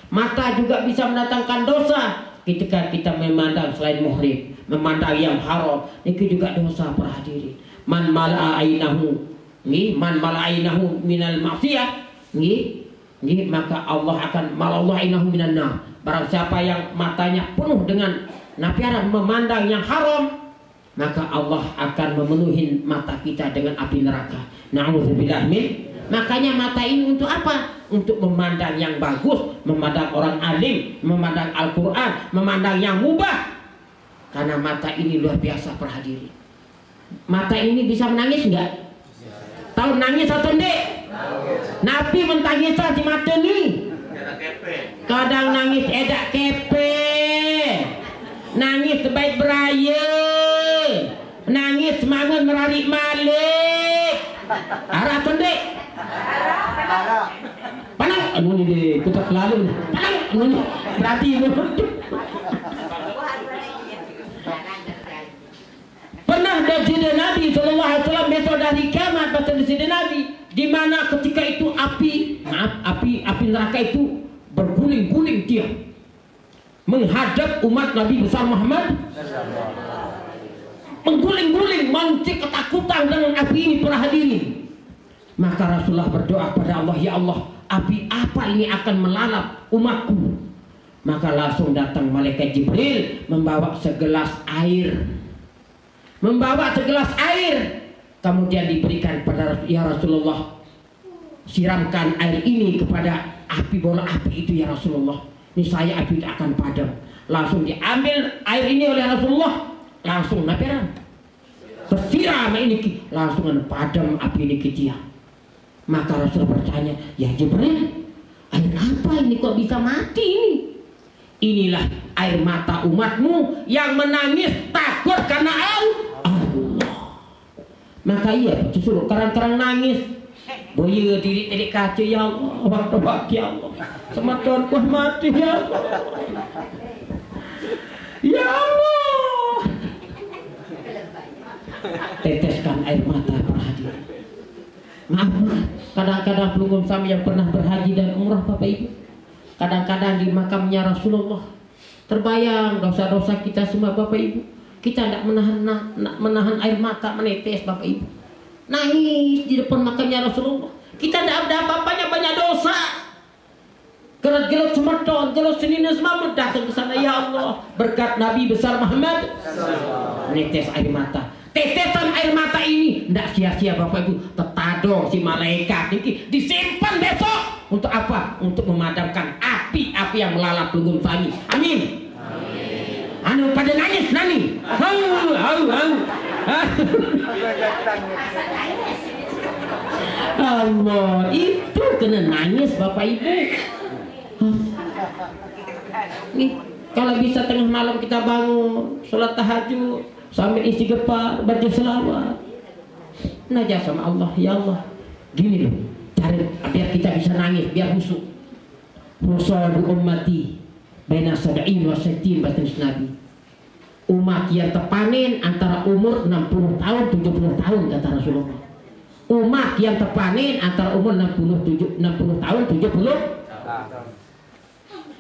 Mata juga bisa mendatangkan dosa ketika kita memandang selain muhrim, memandang yang haram, itu juga dosa para hadirin. Man mala'a ainahu, man mala'a ainahu minal maksiyah, maka Allah akan malallah ainahu minan nar. Barang siapa yang matanya penuh dengan nafiaran memandang yang haram, maka Allah akan memenuhi mata kita dengan api neraka. Na'udzubillah min. Makanya mata ini untuk apa? Untuk memandang yang bagus, memandang orang alim, memandang Al-Quran, memandang yang mubah. Karena mata ini luar biasa para hadirin. Mata ini bisa menangis enggak? Tahu nangis atau enggak? Nabi mentangis di mata ini. Kadang nangis edak kepe, nangis terbaik beraya, nangis semangat merarik malik. Arah pendek. Panang, anu ni deh, putar lalu. Panang, anu ni, berarti itu. Pernah dari Nabi Sallallahu Alaihi Wasallam besok dari kiamat kata dari Nabi, di mana ketika itu api neraka itu berguling-guling dia menghadap umat Nabi besar Muhammad, mengguling-guling, mencik ketakutan dengan api ini para hadirin. Maka Rasulullah berdoa pada Allah, ya Allah, api apa ini akan melalap umatku? Maka langsung datang malaikat Jibril membawa segelas air. Kemudian diberikan pada ya Rasulullah, siramkan air ini kepada api, bola api itu ya Rasulullah. Ini saya api itu akan padam. Langsung diambil air ini oleh Rasulullah, langsung naperan tersiram ini, langsung padam api ini dia. Maka Rasulullah bertanya, ya Jibril, air apa ini kok bisa mati ini? Inilah air mata umatmu yang menangis takut karena Allah. Maka iya justru karang-karang nangis. Boya tidik-tidik kaca, ya Allah, waktu ya Allah, sematon kuah mati ya Allah, ya Allah. Teteskan air mata perhatian. Maaf, kadang-kadang pelunggung kami yang pernah berhaji dan umrah Bapak Ibu, kadang-kadang di makamnya Rasulullah terbayang dosa-dosa kita semua Bapak Ibu. Kita tidak menahan air mata menetes Bapak Ibu. Nangis di depan makamnya Rasulullah. Kita tidak ada apa-apanya, banyak dosa. Gelut-gelut semeton, gelut senina semua datang ke sana, ya Allah, berkat Nabi besar Muhammad. Netes air mata. Tetesan air mata ini tidak sia-sia Bapak Ibu. Tetadong si malaikat ini disimpan besok. Untuk apa? Untuk memadamkan api-api yang melalap pelunggung kami. Amin. Anu pada nangis nani. Allah, itu kena nangis Bapak Ibu. Nih, kalau bisa tengah malam kita bangun, sholat tahajud, sambil istighfar, baca selawat, najah sama Allah, ya Allah. Gini loh, cari biar kita bisa nangis, biar khusyuk. Rusadu ummati baina sab'in wa sittin batin Nabi. Umat yang terpanen antara umur 60 tahun 70 tahun kata Rasulullah. Umat yang terpanen antara umur 60 tahun 70.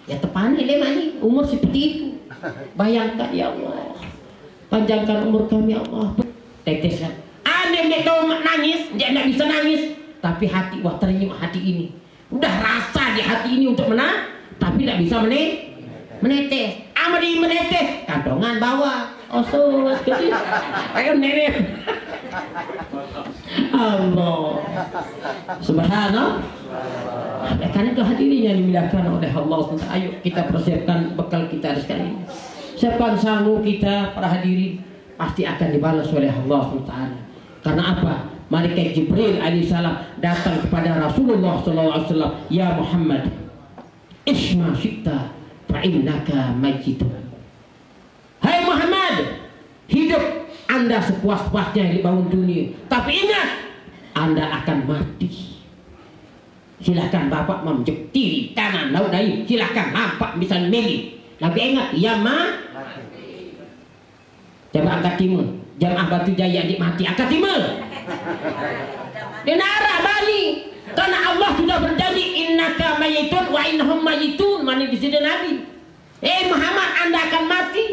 Ya terpanen nih umur seperti itu. Bayangkan ya Allah. Panjangkan umur kami ya Allah. Teteskan. Ada yang tahu nangis, dia tidak bisa nangis, tapi hati, wah ternyuh hati ini. Udah rasa di hati ini untuk menang, tapi tidak bisa menetes. Amri menetes, kandongan bawah. Osus kecil. Ayo nenek. Allah. Subhanallah. Karena itu hadirin yang dimuliakan oleh Allah. Ayo kita persiapkan bekal kita sekali. Siapkan sanggup kita para hadirin, pasti akan dibalas oleh Allah Taala. Karena apa? Malaikat Jibril alaihissalam datang kepada Rasulullah SAW. Ya Muhammad, isma syi'ta fa'innaka majidun. Hai Muhammad, hidup Anda sepuas-puasnya di bangun dunia, tapi ingat Anda akan mati. Silahkan Bapak memjek kiri, kanan, laut, dahi, silahkan nampak bisa milih. Tapi ingat, ya mati. Coba angkat timur, Jamaah Batu Jaya mati, angkat timur. Denara Bali, karena Allah sudah berjanji innaka mayitun wa innahum mayitun. Mana di sini Nabi? Muhammad, Anda akan mati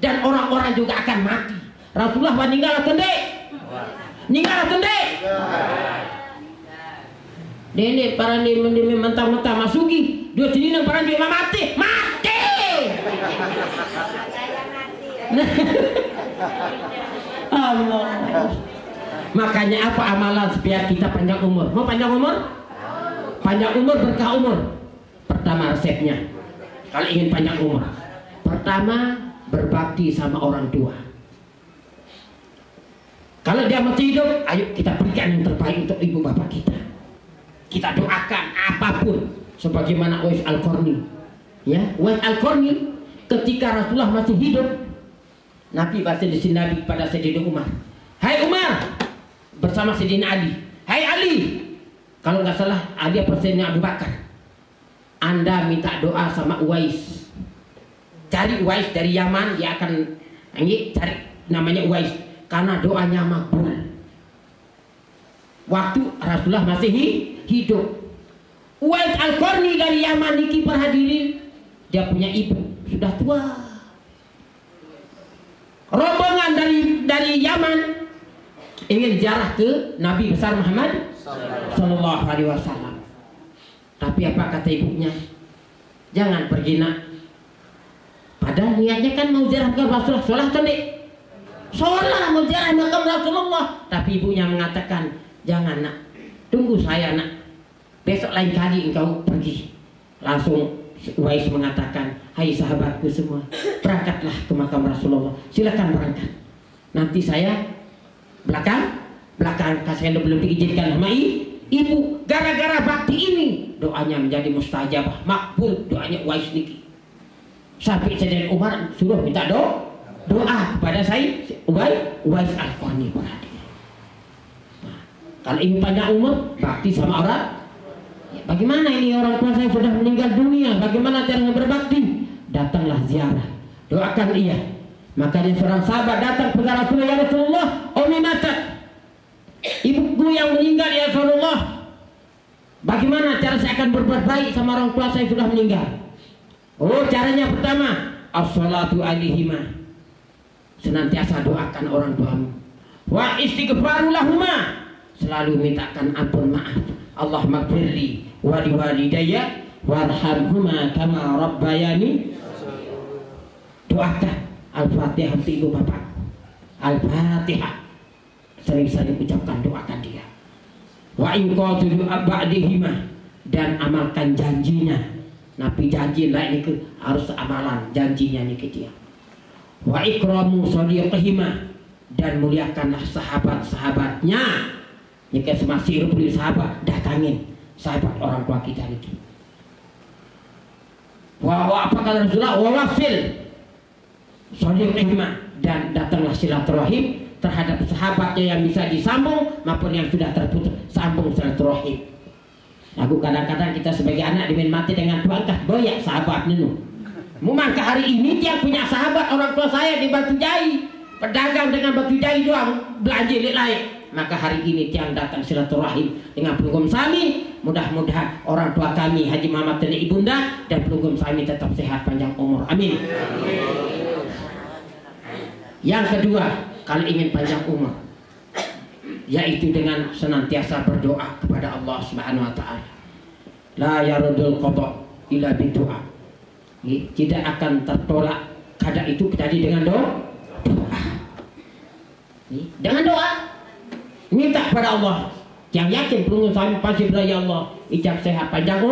dan orang-orang juga akan mati. Rasulullah meninggal atau tidak? Meninggal atau tidak? Dene para ni mentang-mentang masuki dua sini nang para dia mati. Allah. Makanya apa amalan supaya kita panjang umur? Mau panjang umur? Panjang umur, berkah umur. Pertama resepnya, kalau ingin panjang umur, pertama berbakti sama orang tua. Kalau dia masih hidup, ayo kita berikan yang terbaik untuk ibu bapak kita. Kita doakan apapun, sebagaimana Uwais Al-Qarni. Ya, Uwais Al-Qarni ketika Rasulullah masih hidup, Nabi bahasa di sini Nabi pada Sayyidina Umar. Hai Umar, bersama Sayyidina Ali. Hai Ali, kalau nggak salah Ali apa Sayyidina Abu Bakar. Anda minta doa sama Uwais. Cari Uwais dari Yaman, dia akan cari namanya Uwais karena doanya makbul. Waktu Rasulullah masih hidup, Uwais Al-Qarni dari Yaman niki perhadirin, dia punya ibu sudah tua. Rombongan dari Yaman ingin ziarah ke Nabi besar Muhammad Sallallahu Alaihi Wasallam. Tapi apa kata ibunya? Jangan pergi nak. Padahal niatnya kan mau ziarah ke Rasulullah. Sholat kan dek? Sholat mau ziarah makam Rasulullah. Tapi ibunya mengatakan, jangan nak, tunggu saya nak. Besok lain kali engkau pergi. Langsung Uwais mengatakan, hai sahabatku semua, berangkatlah ke makam Rasulullah. Silakan berangkat. Nanti saya belakang, kasih belum diizinkan sama ibu. Gara-gara bakti ini, doanya menjadi mustajabah, makbul doanya Uwais niki. Sampai Sayyidina Umar suruh minta doa kepada saya Uwais Al-Qarni berarti. Nah, kalau ingin panjang umur, bakti sama orang. Ya, bagaimana ini orang tua saya sudah meninggal dunia? Bagaimana cara berbakti? Datanglah ziarah, doakan ia. Maka dia seorang sahabat datang kepada Rasulullah, ya Rasulullah, Umi matat, ibuku yang meninggal ya Rasulullah. Bagaimana cara saya akan berbuat baik sama orang tua saya sudah meninggal? Oh, caranya pertama, as-salatu alaihima, senantiasa doakan orang tuamu. Wa istighfaru lahuma, selalu mintakan ampun maaf. Allah maghfirli wa liwalidayya warhamhuma kama rabbayani. Doakan Al-Fatihah untuk ibu bapak. Al-Fatihah sering-sering ucapkan, doakan dia. Wa in qatudu ba'dihima, dan amalkan janjinya. Nabi janji lah ini harus amalan janjinya nih dia. Wa ikramu sadiqihima, dan muliakanlah sahabat-sahabatnya. Jika masih hidup beli sahabat, datangin sahabat orang tua kita itu. Wa apa kata Rasulullah? Wa wafil sadiqihima, dan datanglah silaturahim terhadap sahabatnya yang bisa disambung maupun yang sudah terputus, sambung silaturahim. Aku kadang-kadang kita sebagai anak dimin mati dengan tuangkah boyak sahabat nenu. Maka hari ini dia punya sahabat orang tua saya di Batu Jai, pedagang dengan Batu Jai doang, belanja lain. Maka hari ini tiang datang silaturahim dengan pelugum sami. Mudah-mudahan orang tua kami Haji Muhammad dan Ibunda dan pelugum sami tetap sehat panjang umur. Amin. Yang kedua, kalau ingin panjang umur, yaitu dengan senantiasa berdoa kepada Allah Subhanahu wa taala. La yarudul qada illa bidu'a. Tidak akan tertolak kada itu kecuali dengan doa. Dengan doa minta kepada Allah. Yang yakin pelunggun sami pasti beraya Allah ijab sehat panjang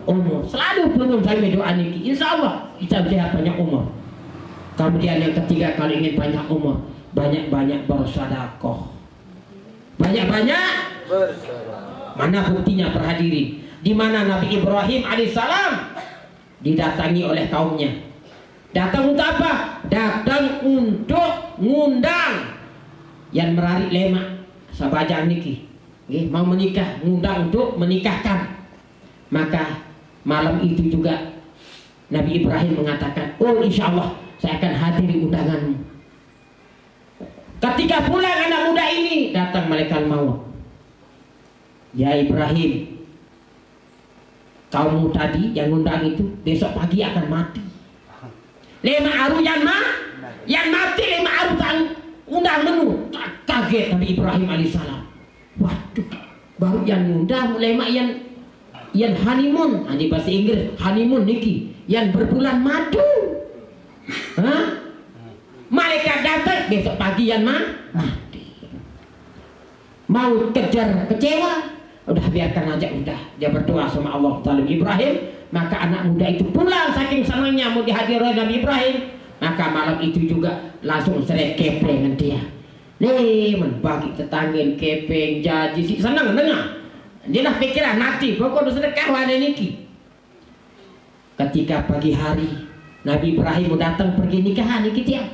umur. Selalu pelunggun sami doa niki, insyaallah ijab sehat panjang umur. Kemudian yang ketiga, kalau ingin panjang umur, banyak-banyak bersedekah. Banyak-banyak bersedekah. Mana buktinya perhadirin? Di mana Nabi Ibrahim alaihissalam didatangi oleh kaumnya. Datang untuk apa? Datang untuk ngundang yang merarik lemak sabaja niki, mau menikah, ngundang untuk menikahkan. Maka malam itu juga Nabi Ibrahim mengatakan, oh insya Allah saya akan hadiri undanganmu. Ketika pulang anak muda ini, datang malaikat maut. Ya Ibrahim, kaummu tadi yang undang itu besok pagi akan mati. Lima aru yang mati, lima aru undang menu. Kaget Nabi Ibrahim alaihissalam. Waduh, baru yang undang lima yang honeymoon. Di bahasa Inggris honeymoon niki, yang berbulan madu. Hah? Malaikat datang besok pagi yang mati. Mau kejar kecewa, udah biarkan aja, udah dia berdoa sama Allah Ta'ala Ibrahim. Maka anak muda itu pulang saking senangnya mau dihadiri Nabi Ibrahim. Maka malam itu juga langsung seret kepeng dengan dia. Nih membagi tetangin kepeng jaji si senang dengar. Dia lah pikiran mati pokoknya sedekah wana niki. Ketika pagi hari Nabi Ibrahim datang pergi nikahan niki tiang.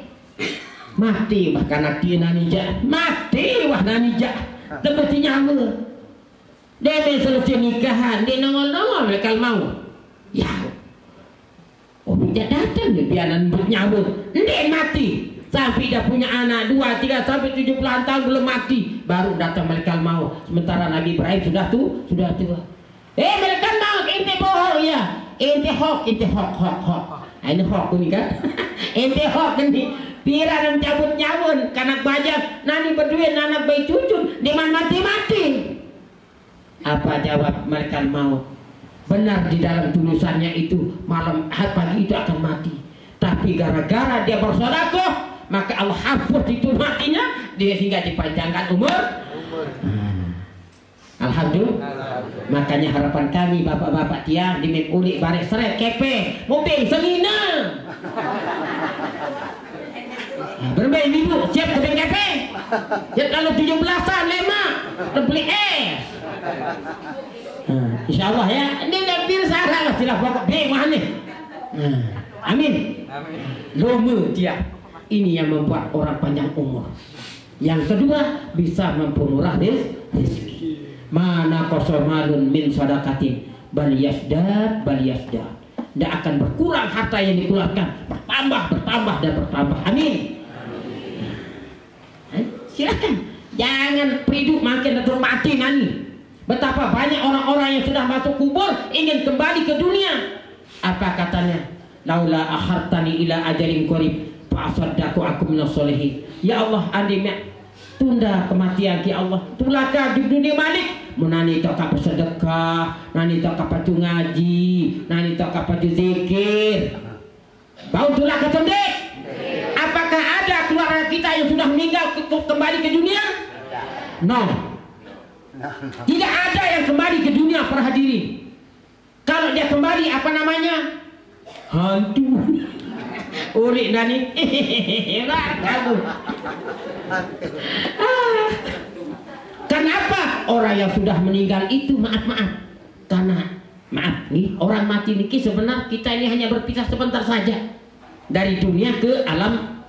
Mati wah karena dia nanija, mati wah nanija, tebeti nyawa. Dia selesai nikahan, dia nongol-nongol mereka mau. Ya, oh dia datang dia biaran nyawa, dia mati. Sampai dia punya anak 2, 3 sampai 70 tahun belum mati, baru datang malaikat maut. Sementara Nabi Ibrahim sudah tua. Malaikat maut, ente bohong ya, ente hok. Ini hok ini kan, ente hok ini. pira dan cabut nyawun kanak bajak nani berdua nanak bayi cucun diman mati-mati. Apa jawab malaikat maut? Benar di dalam tulisannya itu malam pagi itu akan mati. Tapi gara-gara dia bersedekah maka Allah hapus itu matinya dia sehingga dipanjangkan umur. Alhamdulillah. Makanya harapan kami bapak-bapak tiang di ulik barek seret kepe mobil selina bermain ibu siap keping kepe ya kalau 17-an lemak beli es. Insya Allah ya ini lebih salah sila pokok mana. Amin. Loma dia ini yang membuat orang panjang umur. Yang kedua bisa mempermurah rezeki. Mana kosomalun min sadaqatin bal yasdad. Tidak akan berkurang harta yang dikeluarkan, bertambah dan bertambah. Amin. Silakan, jangan hidup makin termati nani. Betapa banyak orang-orang yang sudah masuk kubur ingin kembali ke dunia. Apa katanya? Laula akhartani ila ajalin qarib fa asaddaqu aku minas solihin. Ya Allah, andai tunda kematian ki Allah, tulaka di dunia balik. Menani tok apa sedekah, nani tok apa ngaji, nani tok apa zikir. Bau tulaka sendek. Apakah ada keluarga kita yang sudah meninggal kembali ke dunia? No. Tidak ada yang kembali ke dunia para hadirin. Kalau dia kembali apa namanya? Hantu. Urik nani. Kamu. Kenapa orang yang sudah meninggal itu maaf karena maaf nih orang mati niki sebenarnya kita ini hanya berpisah sebentar saja dari dunia ke alam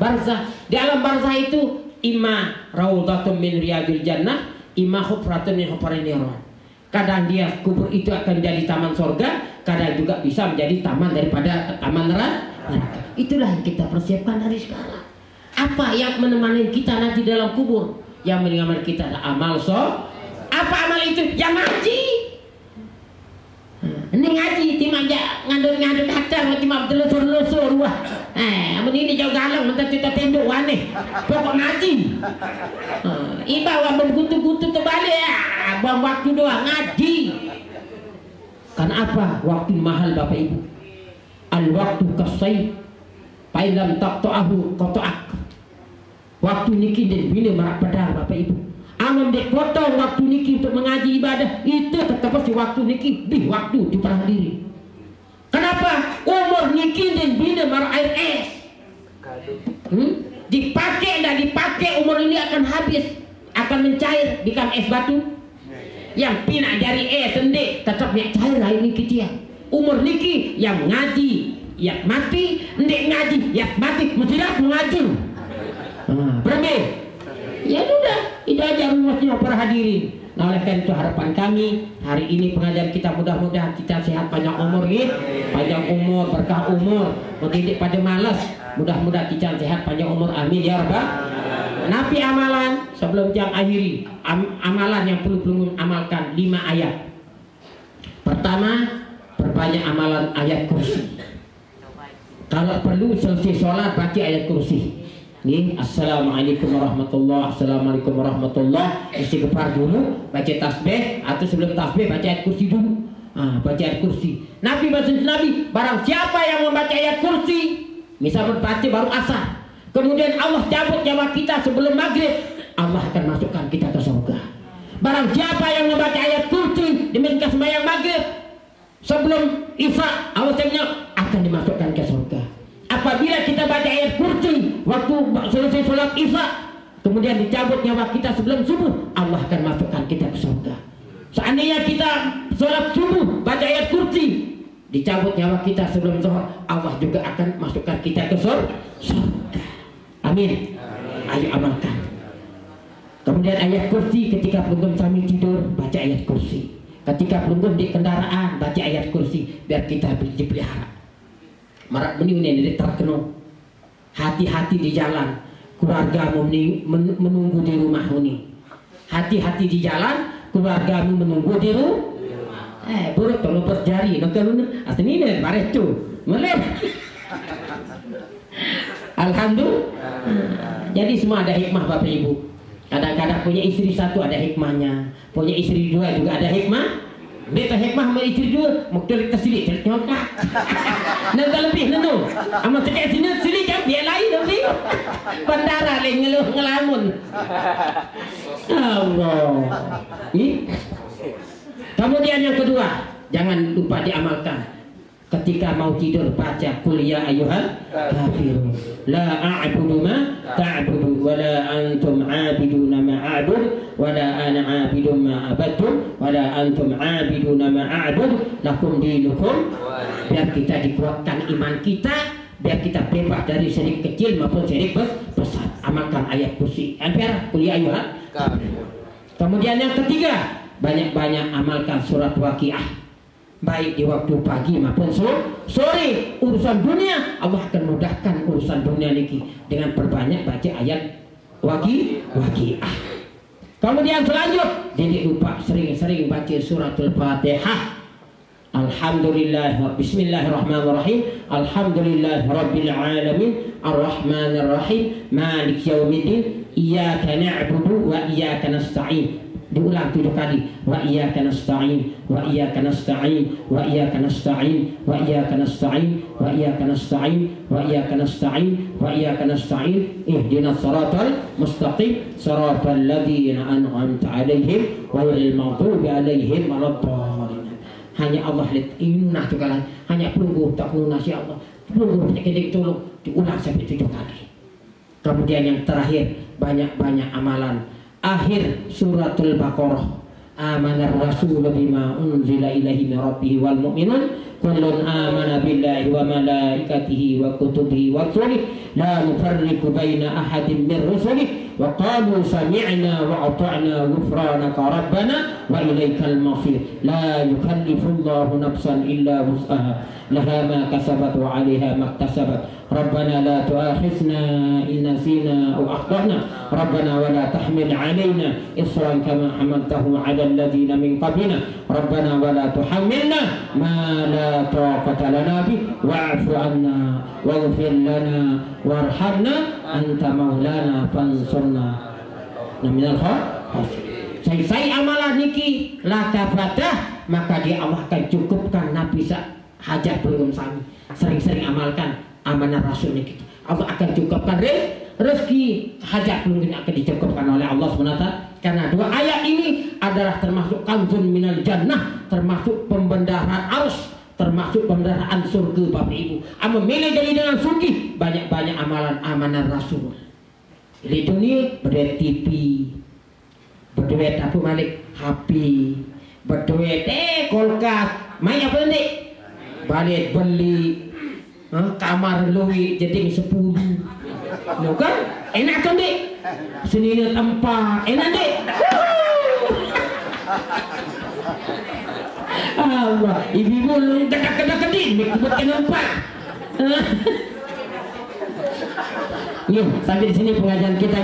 barzah. Di alam barzah itu imma raudhatun min riyadil jannah, imma hufratun min hufarin niran. Kadang dia kubur itu akan jadi taman surga, kadang juga bisa menjadi taman daripada taman neraka. Itulah yang kita persiapkan dari sekarang. Apa yang menemani kita nanti dalam kubur? Yang meninggalkan kita ada amal apa amal itu? Yang ngaji. Ini ngaji timang ngandut hajar timang telusur wah. Ini jauh galang mentah kita tenduk wane. Pokok ngaji. Iba wa bergutu-gutu terbalik ya. Buang waktu doang ngaji. Karena apa? Waktu mahal Bapak Ibu. Al waktu kasai. Pailam taqta'ahu qata'ak. Waktu niki dan bila marak pedar Bapak Ibu. Amam dek potong waktu niki untuk mengaji ibadah itu tetap si waktu niki di waktu di para diri. Kenapa? Umur niki dan bila marak air es. Dipakai dan dipakai umur ini akan habis, akan mencair bukan es batu. Yang pinak dari es sendiri tetap yang cair lah ini kita. Umur niki yang ngaji, yang mati, ndek ngaji, yang mati mesti dah mengaji. Berapa? Ya sudah, itu aja rumusnya para hadirin. Nah oleh karena itu harapan kami hari ini pengajian kita mudah-mudahan kita sehat panjang umur nih, panjang umur berkah umur, mendidik pada malas, mudah-mudahan kita sehat panjang umur amin ya rabbal. Nabi amalan sebelum jam akhiri amalan yang perlu amalkan 5 ayat. Pertama, perbanyak amalan ayat kursi. Kalau perlu selesai sholat baca ayat kursi. Nih, assalamualaikum warahmatullah, assalamualaikum warahmatullah. Istighfar dulu, baca tasbih atau sebelum tasbih baca ayat kursi dulu. Baca ayat kursi. Nabi barang siapa yang membaca ayat kursi, misal membaca baru asar, kemudian Allah cabut nyawa kita sebelum maghrib, Allah akan masukkan kita ke surga. Barang siapa yang membaca ayat kursi demikian sembahyang maghrib sebelum isya, Allah akan dimasukkan ke surga. Apabila kita baca ayat kursi waktu selesai sholat isya, kemudian dicabut nyawa kita sebelum subuh, Allah akan masukkan kita ke surga. Seandainya kita sholat subuh baca ayat kursi, dicabut nyawa kita sebelum zuhur, Allah juga akan masukkan kita ke surga. Amin. Ayo amalkan. Kemudian ayat kursi ketika pelunggung kami tidur, baca ayat kursi. Ketika pelunggung di kendaraan, baca ayat kursi biar kita dipelihara. Marak meniunin dari terkenal. Hati-hati di jalan, keluargamu menunggu di rumah ini. Hati-hati di jalan, keluargamu menunggu di rumah. Buruk tolong berjari, nak kalau asli ni baret tu, melep. Alhamdulillah. Jadi semua ada hikmah Bapak Ibu. Kadang-kadang punya istri satu ada hikmahnya, punya istri dua juga ada hikmah. Dia hikmah sama istri dua, mau telik tersili, telik nyokak. Nanti lebih nenu, amat telik sini jam biar lain lebih. Bandara leh ngeluh ngelamun. Allah. Kemudian yang kedua, jangan lupa diamalkan. Ketika mau tidur baca qul ya ayyuhal kafirun la a'budu ma ta'budu wa la antum 'abiduna ma a'bud wa la ana 'abidun ma abadtum wa la antum 'abiduna ma a'bud lakum dinukum. Biar kita dikuatkan iman kita, biar kita bebas dari syirik kecil maupun syirik besar. Amalkan ayat kursi biar qul ya ayyuhal kafirun. Kemudian yang ketiga, banyak-banyak amalkan surat Waqiah. Baik di waktu pagi maupun sore. Urusan dunia Allah akan mudahkan urusan dunia niki dengan perbanyak baca ayat Waqiah. Kemudian selanjut tidak lupa sering-sering baca suratul Fatihah. Alhamdulillah, bismillahirrahmanirrahim. Alhamdulillah rabbil alamin arrahmanir rahim maliki yaumiddin iyyaka na'budu wa iyyaka nasta'in. Diulang 7 kali. Wa iyyaka nasta'in, wa iyyaka nasta'in, wa iyyaka nasta'in, wa iyyaka nasta'in, wa iyyaka nasta'in, wa iyyaka nasta'in, wa iyyaka nasta'in. Ihdinas siratal mustaqim, siratal ladzina an'amta 'alaihim ghairil maghdubi 'alaihim waladdallin. Hanya Allah lihat inna tukalan, hanya pelunggu tak lunasi Allah. Pelunggu penyakit tolong diulang sampai 7 kali. Kemudian yang terakhir, banyak-banyak amalan. Akhir suratul Baqarah. Amanar rasul bima unzila ilaihi min rabbih wal mu'minun kullun amana billahi wa malaikatihi wa kutubihi wa rusulihi la nufarriqu baina ahadin min rusulihi wa qalu sami'na wa ata'na ghufranaka rabbana wa ilaikal masir. La yukallifullahu nafsan illa wus'aha laha ma kasabat wa 'alaiha ma iktasabat. ربنا لا تؤاخذنا إن نسينا أو أخطأنا ربنا ولا تحمل علينا إصرا كما حملته على الذين من قبلنا ربنا ولا تحملنا ما لا طاقة لنا به واعف عنا واغفر لنا وارحمنا أنت مولانا فانصرنا من الخاسرين. Selesai amalan niki laka fatah, maka dia Allah akan cukupkan nabi hajat belum sami. Sering-sering amalkan amanah rasul ini, Allah akan cukupkan rezeki hajat mungkin akan dicukupkan oleh Allah SWT. Karena dua ayat ini adalah termasuk kanzun minal jannah, termasuk pembendaharaan arus, termasuk pembendaharaan surga Bapak Ibu. Memilih jadi dengan sugih, banyak-banyak amalan amanah rasul. Di dunia berduit TV, berduit apa malik HP, berduit kulkas, main apa nih? Balik beli kamar lui jadi 10. Lo kan enak kan dek, sini lihat tempat enak dek. Allah, ibu lu dekat-dekat buat tempat. Yuk, sampai di sini pengajian kita.